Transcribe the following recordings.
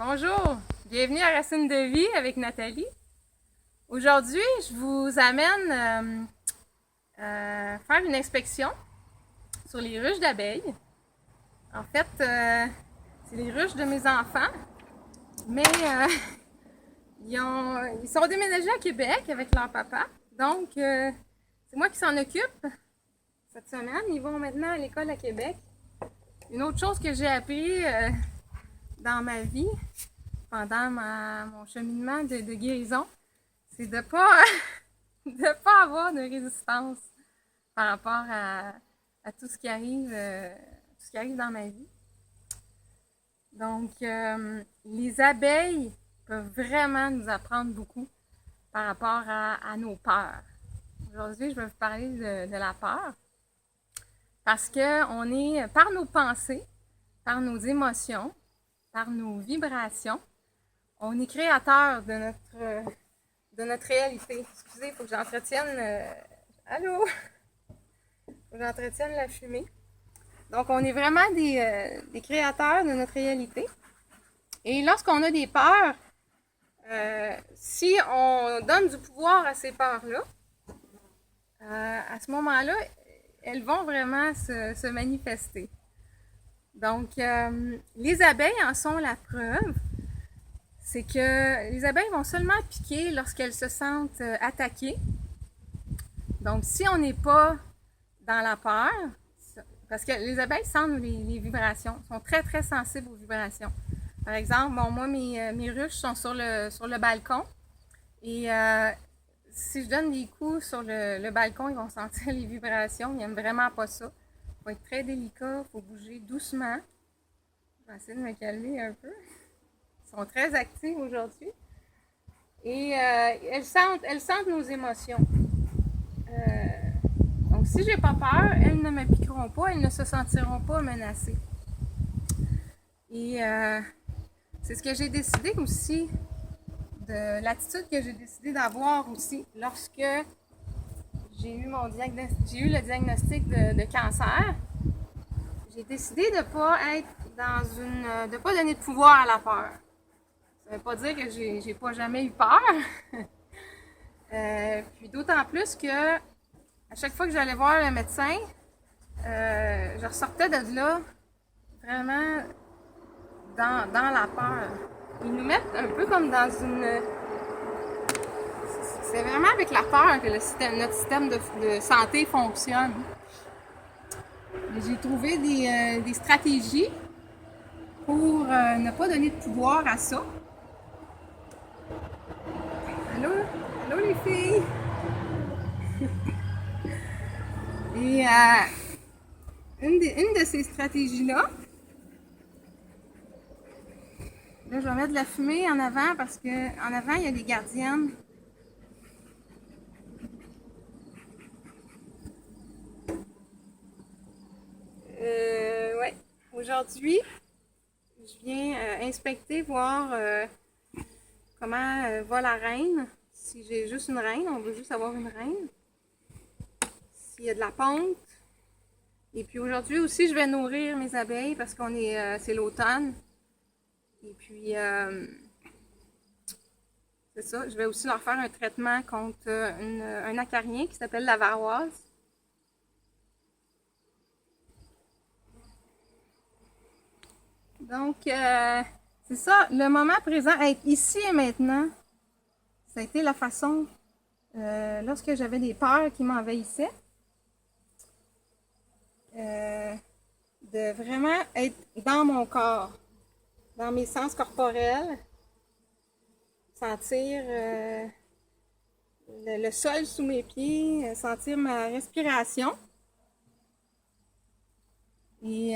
Bonjour, bienvenue à Racine de vie avec Nathalie. Aujourd'hui, je vous amène faire une inspection sur les ruches d'abeilles. En fait, c'est les ruches de mes enfants, mais ils sont déménagés à Québec avec leur papa. Donc, c'est moi qui s'en occupe cette semaine. Ils vont maintenant à l'école à Québec. Une autre chose que j'ai appris dans ma vie, pendant mon cheminement de guérison, c'est de pas de pas avoir de résistance par rapport à tout ce qui arrive dans ma vie. Donc, les abeilles peuvent vraiment nous apprendre beaucoup par rapport à nos peurs. Aujourd'hui, je vais vous parler de la peur parce que on est, par nos pensées, par nos émotions, par nos vibrations, on est créateur de notre réalité. Excusez, il faut que j'entretienne... Allô? Il faut que j'entretienne la fumée. Donc, on est vraiment des créateurs de notre réalité. Et lorsqu'on a des peurs, si on donne du pouvoir à ces peurs-là, à ce moment-là, elles vont vraiment se manifester. Donc, les abeilles en sont la preuve. C'est que les abeilles vont seulement piquer lorsqu'elles se sentent attaquées. Donc, si on n'est pas dans la peur, parce que les abeilles sentent les vibrations, sont très, très sensibles aux vibrations. Par exemple, bon, moi, mes ruches sont sur le balcon. Et si je donne des coups sur le balcon, ils vont sentir les vibrations. Ils n'aiment vraiment pas ça. Il faut être très délicat, il faut bouger doucement. Je vais essayer de me calmer un peu. Ils sont très actives aujourd'hui. Et elles sentent nos émotions. Donc, si j'ai pas peur, elles ne me piqueront pas, elles ne se sentiront pas menacées. Et c'est ce que j'ai décidé aussi, de l'attitude que j'ai décidé d'avoir aussi lorsque j'ai eu le diagnostic de cancer. J'ai décidé de pas être de pas donner de pouvoir à la peur. Ça ne veut pas dire que j'ai pas jamais eu peur. Puis d'autant plus que à chaque fois que j'allais voir le médecin, je ressortais de là vraiment dans la peur. Ils nous mettent un peu comme dans une... C'est vraiment avec la peur que notre système de santé fonctionne. J'ai trouvé des stratégies pour ne pas donner de pouvoir à ça. Allô? Allô les filles? Et une de ces stratégies-là, là je vais mettre de la fumée en avant parce qu'en avant il y a des gardiennes. Ouais. Aujourd'hui, je viens inspecter, voir comment va la reine. Si j'ai juste une reine, on veut juste avoir une reine. S'il y a de la ponte. Et puis aujourd'hui aussi, je vais nourrir mes abeilles parce qu'on est, c'est l'automne. Et puis, c'est ça, je vais aussi leur faire un traitement contre un acarien qui s'appelle la varroise. Donc, c'est ça, le moment présent, être ici et maintenant, ça a été la façon, lorsque j'avais des peurs qui m'envahissaient, de vraiment être dans mon corps, dans mes sens corporels, sentir le sol sous mes pieds, sentir ma respiration. Et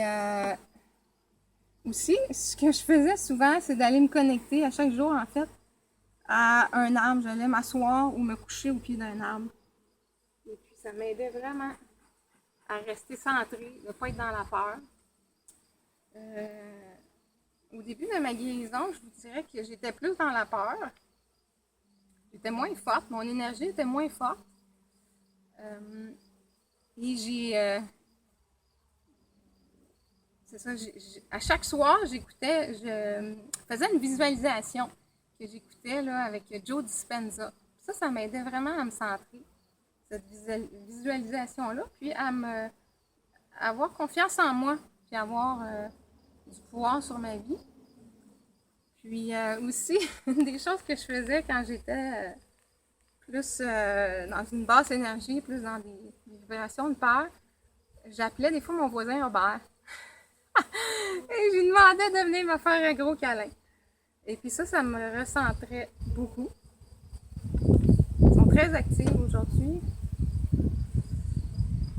aussi, ce que je faisais souvent, c'est d'aller me connecter à chaque jour, en fait, à un arbre. J'allais m'asseoir ou me coucher au pied d'un arbre. Et puis, ça m'aidait vraiment à rester centrée, de ne pas être dans la peur. Au début de ma guérison, je vous dirais que j'étais plus dans la peur. J'étais moins forte, mon énergie était moins forte. Et c'est ça, à chaque soir, j'écoutais, je faisais une visualisation que j'écoutais là, avec Joe Dispenza. Ça m'aidait vraiment à me centrer, cette visualisation-là, puis à avoir confiance en moi, puis avoir du pouvoir sur ma vie. Puis aussi, une des choses que je faisais quand j'étais plus dans une basse énergie, plus dans des vibrations de peur, j'appelais des fois mon voisin Robert. Et je lui demandais de venir me faire un gros câlin. Et puis ça me recentrait beaucoup. Ils sont très actifs aujourd'hui.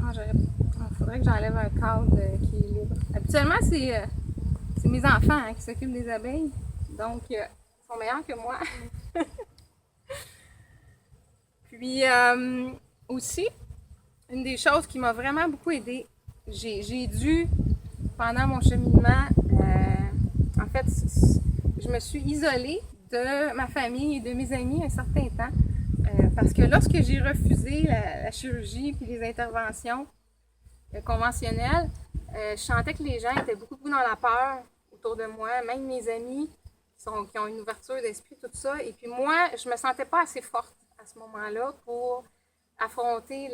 Il faudrait que j'enlève un cadre qui est libre. Habituellement, c'est mes enfants qui s'occupent des abeilles. Donc, ils sont meilleurs que moi. Puis, aussi, une des choses qui m'a vraiment beaucoup aidée, j'ai dû, pendant mon cheminement, en fait, je me suis isolée de ma famille et de mes amis un certain temps. Parce que lorsque j'ai refusé la chirurgie puis les interventions conventionnelles, je sentais que les gens étaient beaucoup dans la peur autour de moi, même mes amis qui ont une ouverture d'esprit, tout ça. Et puis moi, je me sentais pas assez forte à ce moment-là pour affronter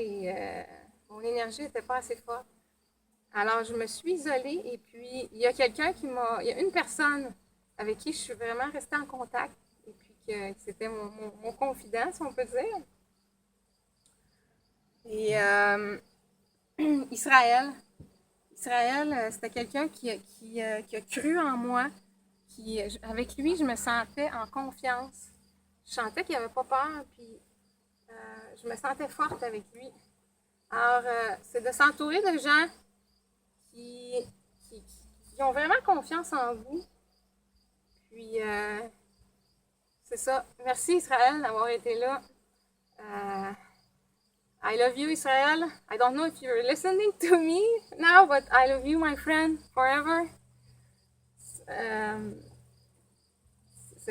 mon énergie n'était pas assez forte. Alors, je me suis isolée et puis il y a il y a une personne avec qui je suis vraiment restée en contact et puis que c'était mon confident, si on peut dire. Et Israël, c'était quelqu'un qui a cru en moi, avec lui, je me sentais en confiance. Je sentais qu'il n'avait pas peur, puis je me sentais forte avec lui. Alors, c'est de s'entourer de gens qui ont vraiment confiance en vous. Puis, c'est ça. Merci Israël d'avoir été là. I love you Israël. I don't know if you're listening to me now, but I love you my friend forever. Ça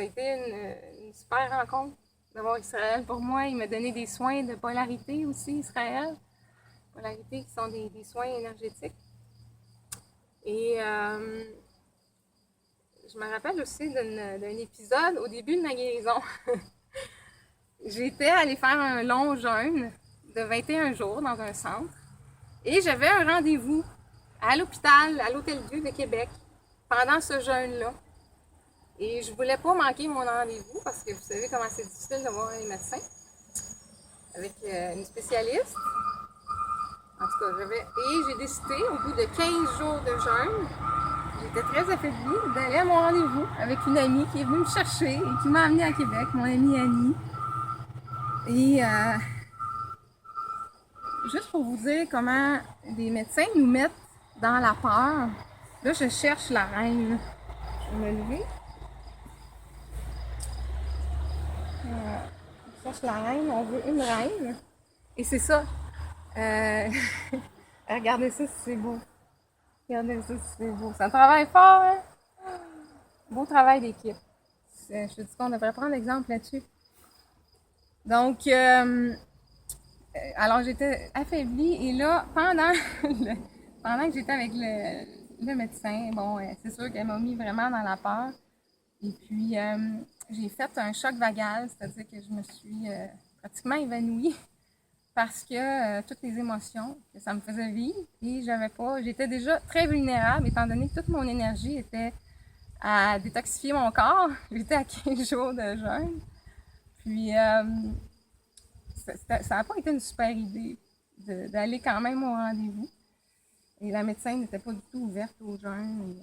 a été une super rencontre d'avoir Israël pour moi. Il m'a donné des soins de polarité aussi, Israël. Polarité qui sont des soins énergétiques. Et je me rappelle aussi d'un épisode au début de ma guérison. J'étais allée faire un long jeûne de 21 jours dans un centre. Et j'avais un rendez-vous à l'hôpital, à l'Hôtel-Dieu de Québec, pendant ce jeûne-là. Et je voulais pas manquer mon rendez-vous parce que vous savez comment c'est difficile de voir un médecin avec une spécialiste. En tout cas, et j'ai décidé, au bout de 15 jours de jeûne, j'étais très affaiblie, d'aller à mon rendez-vous avec une amie qui est venue me chercher et qui m'a amenée à Québec, mon amie Annie. Et juste pour vous dire comment les médecins nous mettent dans la peur, là je cherche la reine. Je vais me lever. Je cherche la reine, on veut une reine. Et c'est ça. Regardez ça si c'est beau. Regardez ça si c'est beau. Ça travaille fort, hein? Beau travail d'équipe. Je te dis qu'on devrait prendre l'exemple là-dessus. Donc, alors j'étais affaiblie et là, pendant que j'étais avec le médecin, bon, c'est sûr qu'elle m'a mis vraiment dans la peur. Et puis, j'ai fait un choc vagal, c'est-à-dire que je me suis pratiquement évanouie parce que toutes les émotions que ça me faisait vivre et j'étais déjà très vulnérable étant donné que toute mon énergie était à détoxifier mon corps. J'étais à 15 jours de jeûne. Puis, ça n'a pas été une super idée d'aller quand même au rendez-vous. Et la médecin n'était pas du tout ouverte au jeûne.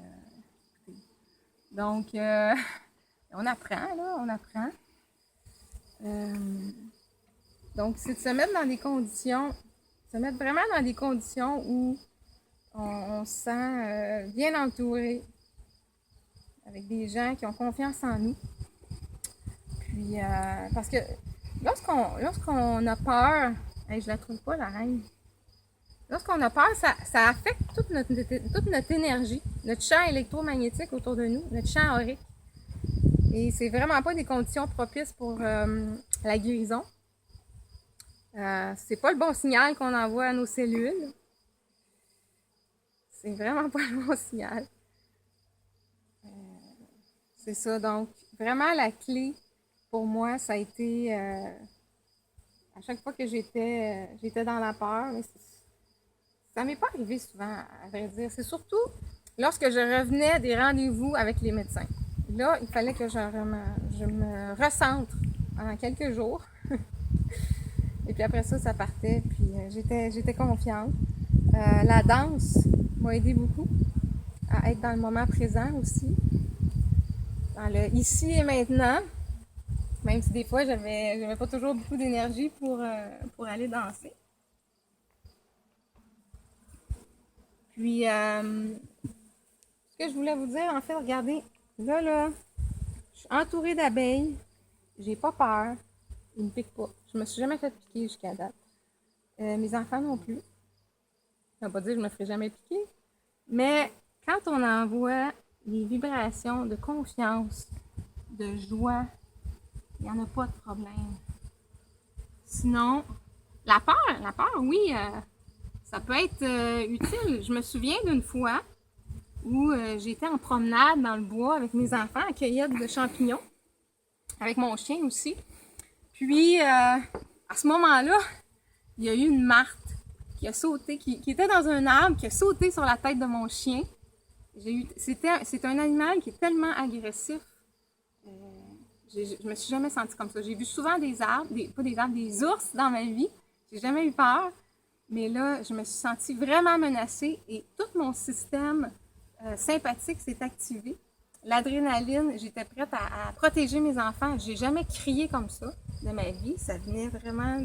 Donc, on apprend, là, on apprend. Donc, c'est de se mettre dans des conditions, se mettre vraiment dans des conditions où on se sent bien entouré, avec des gens qui ont confiance en nous. Puis, parce que lorsqu'on a peur, je la trouve pas, la reine. Lorsqu'on a peur, ça affecte toute notre énergie, notre champ électromagnétique autour de nous, notre champ aurique. Et c'est vraiment pas des conditions propices pour la guérison. C'est pas le bon signal qu'on envoie à nos cellules. c'est vraiment pas le bon signal. C'est ça, donc vraiment la clé pour moi, ça a été à chaque fois que j'étais dans la peur, mais ça m'est pas arrivé souvent, à vrai dire. C'est surtout lorsque je revenais des rendez-vous avec les médecins. Là, il fallait que je me recentre pendant quelques jours. Et puis après ça, ça partait, puis j'étais confiante. La danse m'a aidé beaucoup à être dans le moment présent aussi. Dans le ici et maintenant, même si des fois j'avais pas toujours beaucoup d'énergie pour aller danser. Puis, ce que je voulais vous dire, en fait, regardez, là, je suis entourée d'abeilles, j'ai pas peur, ils me piquent pas. Je me suis jamais fait piquer jusqu'à date. Mes enfants non plus. Ça veut pas dire que je me ferai jamais piquer, mais quand on envoie des vibrations de confiance, de joie, il n'y en a pas de problème. Sinon, la peur, oui, ça peut être utile. Je me souviens d'une fois où j'étais en promenade dans le bois avec mes enfants à cueillette de champignons, avec mon chien aussi. Puis, à ce moment-là, il y a eu une martre qui a sauté, qui était dans un arbre, qui a sauté sur la tête de mon chien. C'est un animal qui est tellement agressif. Je me suis jamais sentie comme ça. J'ai vu souvent des arbres, des ours dans ma vie. J'ai jamais eu peur. Mais là, je me suis sentie vraiment menacée et tout mon système sympathique s'est activé. L'adrénaline, j'étais prête à protéger mes enfants. J'ai jamais crié comme ça de ma vie. Ça venait vraiment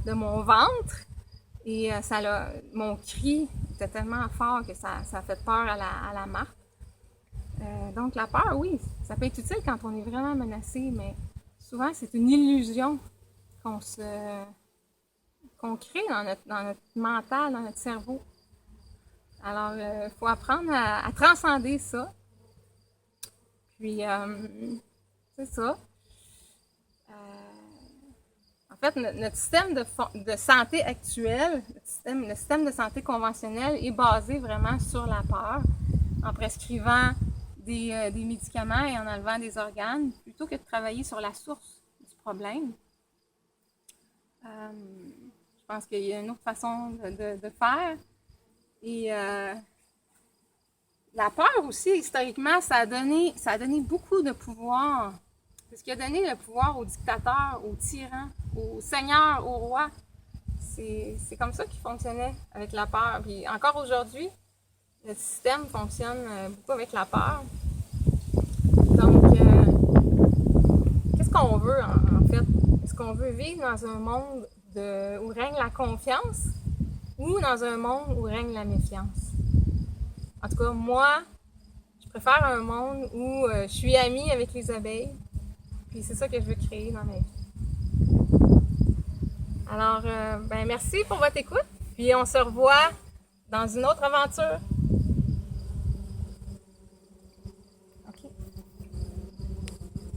de mon ventre. Et mon cri était tellement fort que ça a fait peur à la martre. Donc la peur, oui, ça peut être utile quand on est vraiment menacé, mais souvent c'est une illusion qu'on crée dans notre mental, dans notre cerveau. Alors, il faut apprendre à transcender ça. Puis, c'est ça. En fait, notre système de santé actuel, le système de santé conventionnel est basé vraiment sur la peur, en prescrivant des médicaments et en enlevant des organes, plutôt que de travailler sur la source du problème. Je pense qu'il y a une autre façon de faire. Et la peur aussi, historiquement, ça a donné beaucoup de pouvoir. C'est ce qui a donné le pouvoir aux dictateurs, aux tyrans, aux seigneurs, aux rois. C'est comme ça qu'ils fonctionnaient avec la peur. Puis encore aujourd'hui, le système fonctionne beaucoup avec la peur. Donc, qu'est-ce qu'on veut en fait? Est-ce qu'on veut vivre dans un monde où règne la confiance ou dans un monde où règne la méfiance? En tout cas, moi, je préfère un monde où je suis amie avec les abeilles. Puis c'est ça que je veux créer dans ma vie. Alors, merci pour votre écoute. Puis on se revoit dans une autre aventure.